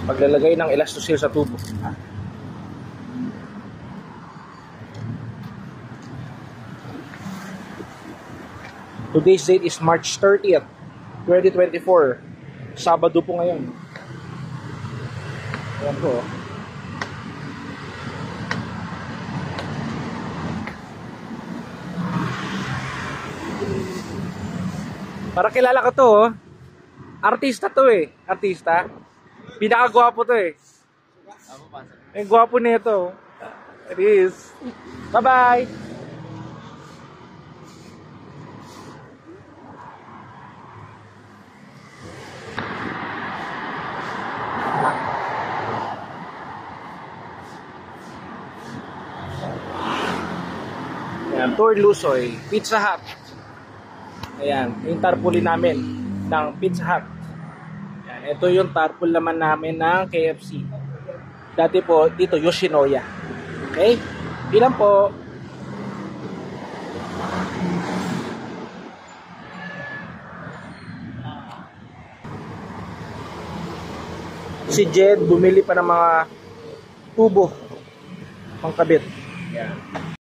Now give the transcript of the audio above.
Paglalagay ng elastosil sa tubo. Today's date is March 30th, 2024. Sabado po ngayon. Ayan po. Para kilala ko to, oh. Artista to eh. Artista. Pinakagwapo to eh. Ang gwapo nito. It is. Bye-bye! Ayan, Tor Lusoy, Pizza Hut. Ayan, yung tarpaulin namin ng Pizza Hut. Ayan, ito yung tarpaul naman namin ng KFC. Dati po, dito Yoshinoya. Okay? Ilan po? Si Jed, bumili pa ng mga tubo pangkabit. Ayan.